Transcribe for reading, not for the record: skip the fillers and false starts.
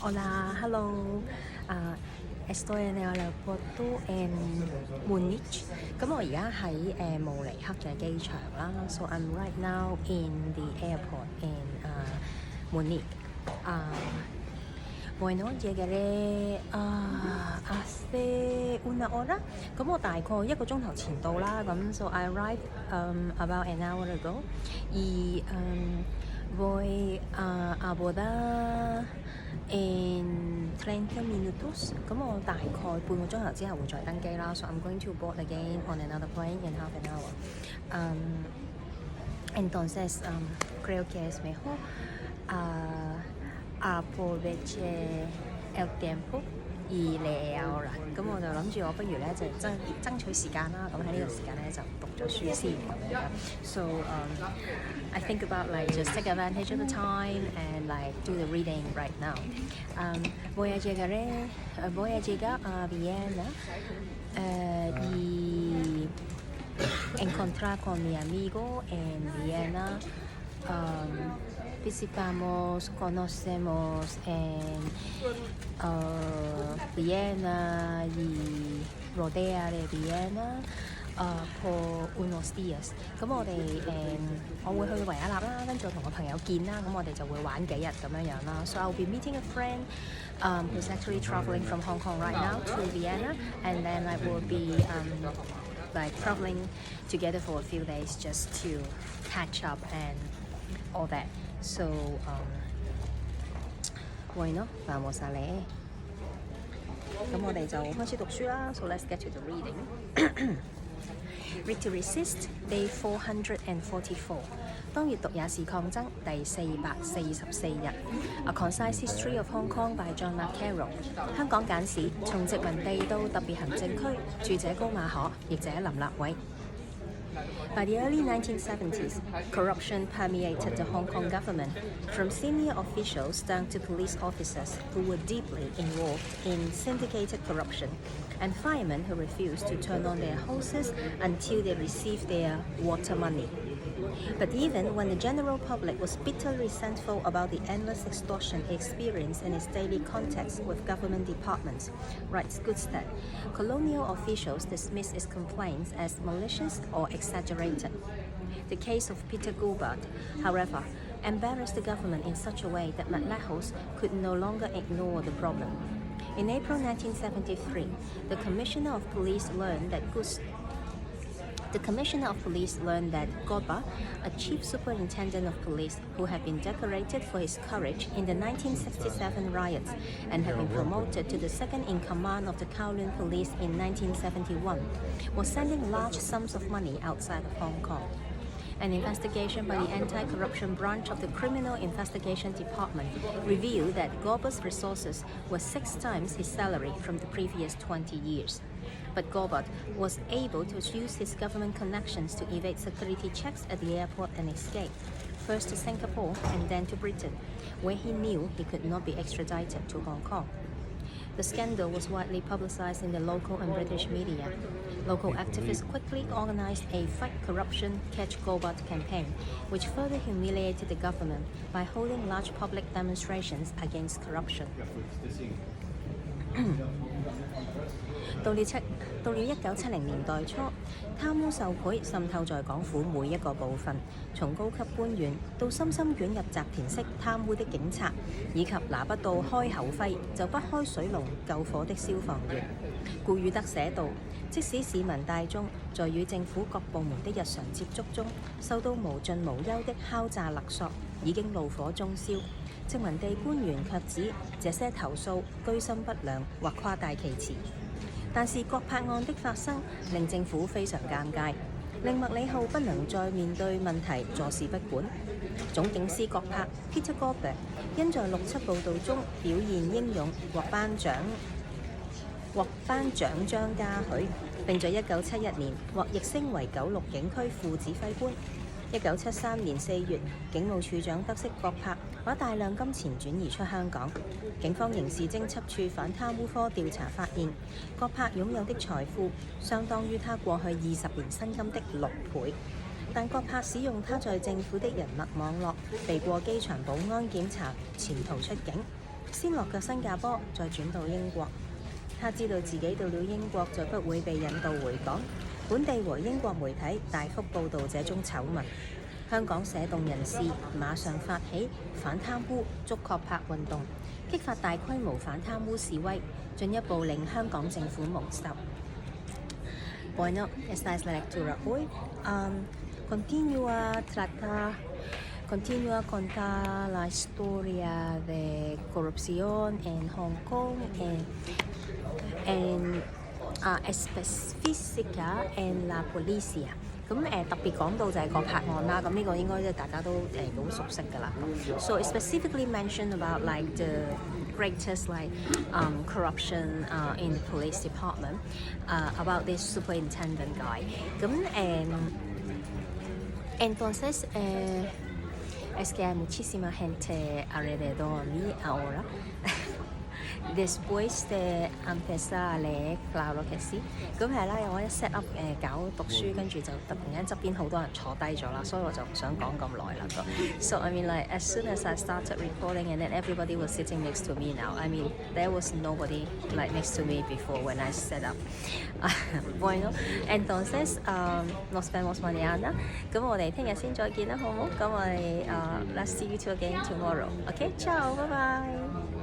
Hola, hello. Estoy en el aeropuerto en Múnich。咁我而家喺慕尼黑嘅機場啦。So I'm right now in the airport in Munich. Bueno, llegaré hace una hora。咁我大概1個鐘頭前到啦。咁 So I arrived about an hour ago。voy a abordar in 30 minutos。咁我大概半個鐘頭之後會再登機啦。So I'm going to board again on another plane in half an hour. Entonces, creo que es mejor aproveche el tiempo y leer ahora。咁我就諗住我不如咧就爭取時間啦。咁喺呢個時間咧就讀咗書先咁樣。So I think about like just take advantage of the time and like do the reading right now. Voy a llegar a Viena y encontrar con mi amigo en Viena. Visitamos, conocemos en Viena y rodea de Viena por unos días。咁我會去維也納啦，跟住我同我朋友見啦，咁我哋就會玩幾日咁樣樣啦。So I'll be meeting a friend who's actually traveling from Hong Kong right now to Vienna, and then I will be like traveling together for a few days just to catch up and all that. So, bueno, vamos a leer。咁我哋就開始讀書啦。So let's get to the reading. Read to Resist, Day 444。當閱讀也是抗爭第444日。A Concise History of Hong Kong by John Carroll。香港簡史，從殖民地到特別行政區，著者高馬可，譯者林立偉。By the early 1970s, corruption permeated the Hong Kong government, from senior officials down to police officers who were deeply involved in syndicated corruption, and firemen who refused to turn on their hoses until they received their water money. But even when the general public was bitterly resentful about the endless extortion it experienced in its daily contacts with government departments, writes Goodstead, colonial officials dismissed its complaints as malicious or exaggerated. The case of Peter Goldberg, however, embarrassed the government in such a way that McLehose could no longer ignore the problem. In April 1973, the Commissioner of Police learned that Goldberg, a chief superintendent of police who had been decorated for his courage in the 1967 riots and had been promoted to the second in command of the Kowloon Police in 1971, was sending large sums of money outside of Hong Kong. An investigation by the Anti-Corruption Branch of the Criminal Investigation Department revealed that Goldberg's resources were 6 times his salary from the previous 20 years. But Goldberg was able to use his government connections to evade security checks at the airport and escape, first to Singapore and then to Britain, where he knew he could not be extradited to Hong Kong. The scandal was widely publicized in the local and British media. Local activists quickly organized a Fight Corruption, Catch Goldberg campaign, which further humiliated the government by holding large public demonstrations against corruption. 到了1970年代初，貪污受賄滲透在港府每一個部分，從高級官員到深深捲入集團式貪污的警察，以及拿不到開口徽就不開水龍救火的消防員。顧汝德寫道：即使市民大眾在與政府各部門的日常接觸中，受到無盡無休的敲詐勒索，已經怒火中燒。殖民地官員卻指這些投訴居心不良或誇大其詞。但是國柏案的發生令政府非常尷尬，令麥理浩不能再面對問題坐視不管。總警司國柏 Peter Goldberg 因在6、7報道中表現英勇，獲頒獎章嘉許，並在1971年獲擢升為96警區副指揮官。1973年4月，警務處長得悉國柏把大量金錢轉移出香港。警方刑事偵緝處反貪污科調查發現，國柏擁有的財富相當於他過去20年薪金的6倍。但國柏使用他在政府的人脈網絡，避過機場保安檢查，潛逃出境。先落腳新加坡，再轉到英國。他知道自己到了英國就不會被引渡回港，本地和英國媒體大幅報導這宗醜聞。香港社動人士馬上發起反貪污捉確拍運動，激發大規模反貪污示威，進一步令香港政府蒙羞。Bueno, esta es la lectura hoy. Continúa a contar la historia de corrupción en Hong Kong en específica en la policía。咁特別講到就係個拍案啦，咁呢個應該大家都好熟悉㗎啦。So it specifically mentioned about like the greatest like corruption in the police department about this superintendent guy。咁entonces es que hay muchísima gente alrededor mí ahora después de empezar a leer claro que sí。咁係啦，我一 set up 搞讀書，跟住就突然間側邊好多人坐低咗啦，所以我就唔想講咁耐啦。So I mean like as soon as I started recording and then everybody was sitting next to me now. I mean there was nobody like next to me before when I set up. Bueno, entonces nos vemos mañana。咁我哋聽日先再見啦，好唔好？咁我哋let's see you two again tomorrow. Okay, ciao, bye bye.